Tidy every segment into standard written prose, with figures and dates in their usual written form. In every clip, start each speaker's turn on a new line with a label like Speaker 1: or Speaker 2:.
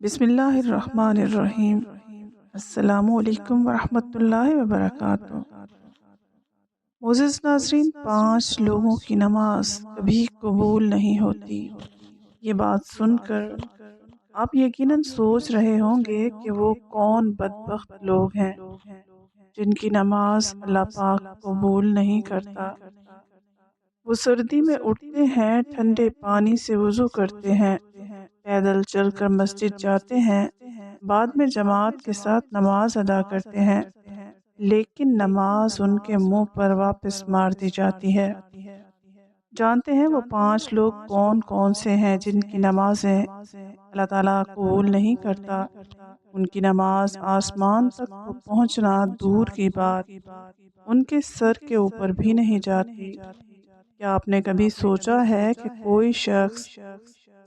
Speaker 1: بسم اللہ الرحمن الرحیم۔ السلام علیکم ورحمۃ اللہ وبرکاتہ۔ معزز ناظرین، 5 لوگوں کی نماز کبھی قبول نہیں ہوتی۔ یہ بات سن کر آپ یقیناً سوچ رہے ہوں گے کہ وہ کون بدبخت لوگ ہیں جن کی نماز اللہ پاک قبول نہیں کرتا۔ وہ سردی میں اٹھتے ہیں، ٹھنڈے پانی سے وضو کرتے ہیں، پیدل چل کر مسجد جاتے ہیں، بعد میں جماعت کے ساتھ نماز ادا کرتے ہیں، لیکن نماز ان کے منہ پر واپس مار دی جاتی ہے۔ جانتے ہیں وہ 5 لوگ کون کون سے ہیں جن کی نمازیں اللہ تعالیٰ قبول نہیں کرتا؟ ان کی نماز آسمان تک تو پہنچنا دور کی بات، ان کے سر کے اوپر بھی نہیں جاتی۔ کیا آپ نے کبھی سوچا ہے کہ کوئی شخص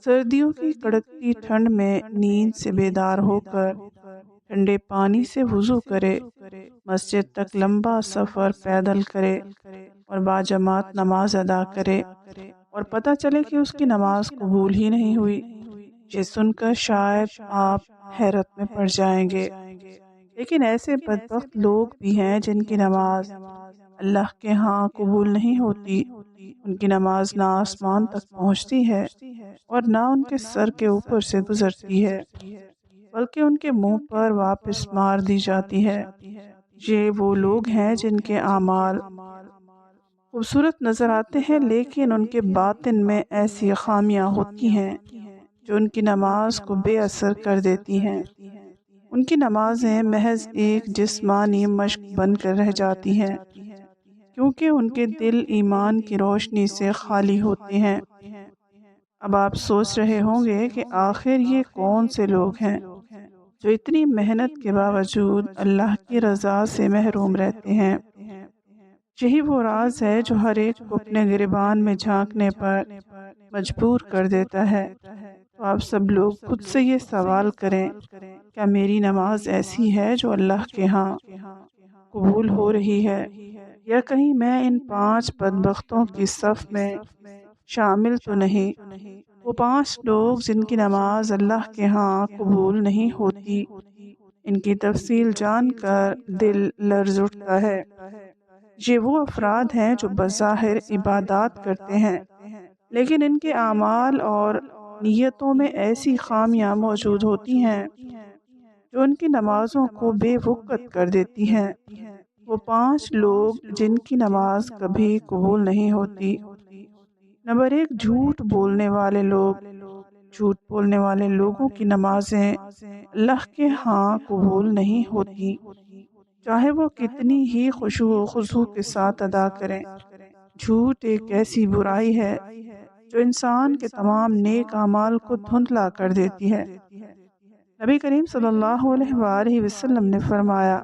Speaker 1: سردیوں کی کڑکتی ٹھنڈ میں نیند سے بیدار ہو کر ٹھنڈے پانی سے وضو کرے، مسجد تک لمبا سفر پیدل کرے اور باجماعت نماز ادا کرے اور پتہ چلے کہ اس کی نماز قبول ہی نہیں ہوئی؟ یہ سن کر شاید آپ حیرت میں پڑ جائیں گے، لیکن ایسے بدبخت لوگ بھی ہیں جن کی نماز اللہ کے ہاں قبول نہیں ہوتی۔ ان کی نماز نہ آسمان تک پہنچتی ہے اور نہ ان کے سر کے اوپر سے گزرتی ہے، بلکہ ان کے منہ پر واپس مار دی جاتی ہے۔ یہ وہ لوگ ہیں جن کے اعمال خوبصورت نظر آتے ہیں، لیکن ان کے باطن میں ایسی خامیاں ہوتی ہیں جو ان کی نماز کو بے اثر کر دیتی ہیں۔ ان کی نمازیں محض ایک جسمانی مشق بن کر رہ جاتی ہیں، کیونکہ ان کے دل ایمان کی روشنی سے خالی ہوتے ہیں۔ اب آپ سوچ رہے ہوں گے کہ آخر یہ کون سے لوگ ہیں جو اتنی محنت کے باوجود اللہ کی رضا سے محروم رہتے ہیں؟ یہی وہ راز ہے جو ہر ایک کو اپنے گریبان میں جھانکنے پر مجبور کر دیتا ہے۔ تو آپ سب لوگ خود سے یہ سوال کریں، کیا میری نماز ایسی ہے جو اللہ کے ہاں قبول ہو رہی ہے، یا کہیں میں ان 5 بدبختوں کی صف میں شامل تو نہیں؟ وہ 5 لوگ جن کی نماز اللہ کے ہاں قبول نہیں ہوتی، ان کی تفصیل جان کر دل لرز اٹھتا ہے۔ یہ وہ افراد ہیں جو بظاہر عبادات کرتے ہیں، لیکن ان کے اعمال اور نیتوں میں ایسی خامیاں موجود ہوتی ہیں جو ان کی نمازوں کو بے وقت کر دیتی ہیں۔ وہ 5 لوگ جن کی نماز کبھی قبول نہیں ہوتی۔ نمبر 1، جھوٹ بولنے والے لوگ۔ جھوٹ بولنے والے لوگوں کی نمازیں اللہ کے ہاں قبول نہیں ہوتی، چاہے وہ کتنی ہی خشوع و خضوع کے ساتھ ادا کریں۔ جھوٹ ایک ایسی برائی ہے جو انسان کے تمام نیک اعمال کو دھندلا کر دیتی ہے۔ نبی کریم صلی اللہ علیہ وآلہ وسلم نے فرمایا،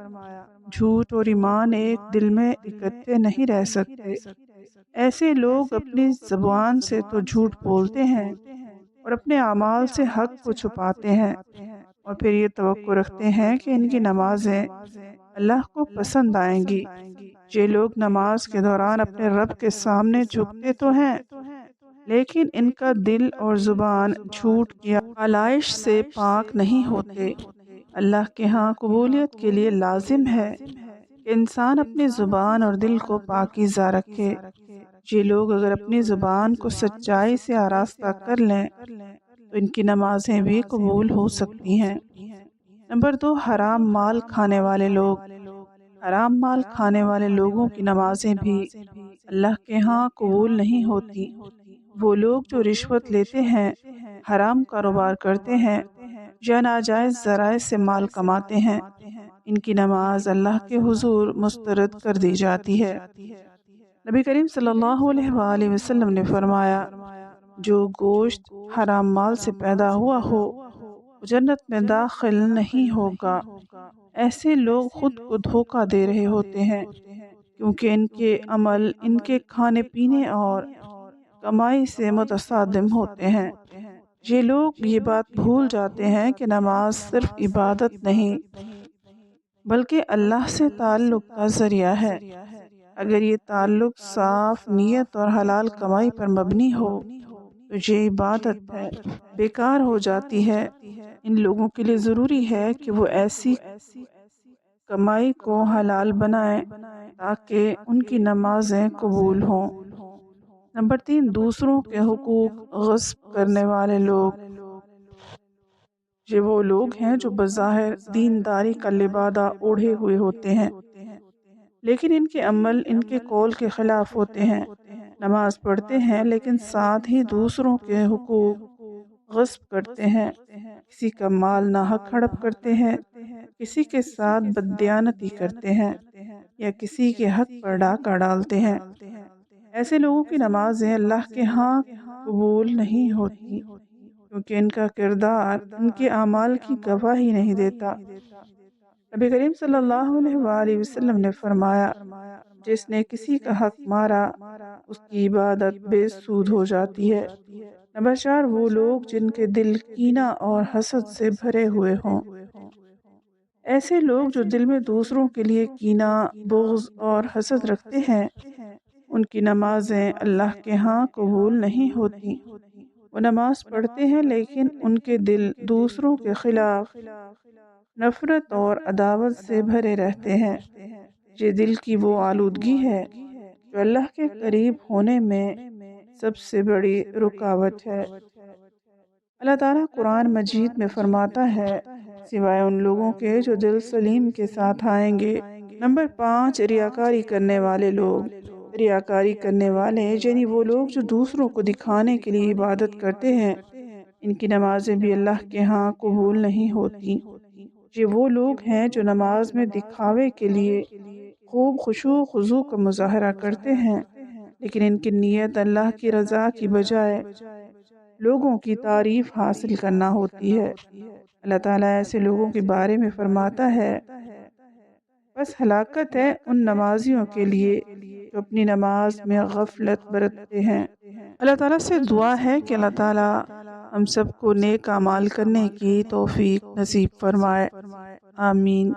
Speaker 1: جھوٹ اور ایمان ایک دل میں اکٹھے نہیں رہ سکتے۔ ایسے لوگ اپنی زبان سے تو جھوٹ بولتے ہیں اور اپنے اعمال سے حق کو چھپاتے ہیں، اور پھر یہ توقع رکھتے ہیں کہ ان کی نمازیں اللہ کو پسند آئیں گی۔ یہ لوگ نماز کے دوران اپنے رب کے سامنے جھکتے تو ہیں، لیکن ان کا دل اور زبان جھوٹ کی آلائش سے پاک نہیں ہوتے۔ اللہ کے ہاں قبولیت کے لیے لازم ہے کہ انسان اپنی زبان اور دل کو پاکیزہ رکھے۔ یہ لوگ اگر اپنی زبان کو سچائی سے آراستہ کر لیں تو ان کی نمازیں بھی قبول ہو سکتی ہیں۔ نمبر 2، حرام مال کھانے والے لوگ۔ حرام مال کھانے والے لوگوں کی نمازیں بھی اللہ کے ہاں قبول نہیں ہوتی۔ وہ لوگ جو رشوت لیتے ہیں، حرام کاروبار کرتے ہیں یا ناجائز ذرائع سے مال کماتے ہیں، ان کی نماز اللہ کے حضور مسترد کر دی جاتی ہے۔ نبی کریم صلی اللہ علیہ وآلہ وسلم نے فرمایا، جو گوشت حرام مال سے پیدا ہوا ہو وہ جنت میں داخل نہیں ہوگا۔ ایسے لوگ خود کو دھوکہ دے رہے ہوتے ہیں، کیونکہ ان کے عمل ان کے کھانے پینے اور کمائی سے متصادم ہوتے ہیں۔ یہ لوگ یہ بات بھول جاتے ہیں کہ نماز صرف عبادت نہیں بلکہ اللہ سے تعلق کا ذریعہ ہے۔ اگر یہ تعلق صاف نیت اور حلال کمائی پر مبنی ہو تو تو یہ عبادت ہے بیکار ہو جاتی ہے۔ ان لوگوں کے لیے ضروری ہے کہ وہ ایسی کمائی کو حلال بنائیں تاکہ ان کی نمازیں قبول ہوں۔ نمبر 3، دوسروں کے حقوق غصب کرنے والے لوگ۔ یہ وہ لوگ ہیں جو بظاہر دینداری کا لبادہ اوڑھے ہوئے ہوتے ہیں، لیکن ان کے عمل ان کے قول کے خلاف ہوتے ہیں۔ نماز پڑھتے ہیں لیکن ساتھ ہی دوسروں کے حقوق غصب کرتے ہیں، کسی کا مال ناحق ہڑپ کرتے ہیں، کسی کے ساتھ بددیانتی کرتے ہیں یا کسی کے حق پر ڈاکہ ڈالتے ہیں۔ ایسے لوگوں کی نمازیں اللہ کے ہاں قبول نہیں ہوتی، کیونکہ ان کا کردار ان کے اعمال کی گواہی نہیں دیتا۔ نبی کریم صلی اللہ علیہ وآلہ وسلم نے فرمایا، جس نے کسی کا حق مارا اس کی عبادت بے سود ہو جاتی ہے۔ نمبر 4، وہ لوگ جن کے دل کینہ اور حسد سے بھرے ہوئے ہوں۔ ایسے لوگ جو دل میں دوسروں کے لیے کینہ، بغض اور حسد رکھتے ہیں، ان کی نمازیں اللہ کے ہاں قبول نہیں ہوتی۔ وہ نماز پڑھتے ہیں لیکن ان کے دل دوسروں کے خلاف نفرت اور عداوت سے بھرے رہتے ہیں۔ یہ دل کی وہ آلودگی ہے جو اللہ کے قریب ہونے میں سب سے بڑی رکاوٹ ہے۔ اللہ تعالیٰ قرآن مجید میں فرماتا ہے، سوائے ان لوگوں کے جو دل سلیم کے ساتھ آئیں گے۔ نمبر 5، ریاکاری کرنے والے لوگ۔ ریاکاری کرنے والے یعنی وہ لوگ جو دوسروں کو دکھانے کے لیے عبادت کرتے ہیں، ان کی نمازیں بھی اللہ کے ہاں قبول نہیں ہوتی۔ یہ وہ لوگ ہیں جو نماز میں دکھاوے کے لیے خوب خشوع و خضوع کا مظاہرہ کرتے ہیں، لیکن ان کی نیت اللہ کی رضا کی بجائے لوگوں کی تعریف حاصل کرنا ہوتی ہے۔ اللہ تعالیٰ ایسے لوگوں کے بارے میں فرماتا ہے، بس ہلاکت ہے ان نمازیوں کے لیے جو اپنی نماز میں غفلت برتتے ہیں۔ اللہ تعالیٰ سے دعا ہے کہ اللہ تعالیٰ ہم سب کو نیک اعمال کرنے کی توفیق نصیب فرمائے۔ آمین۔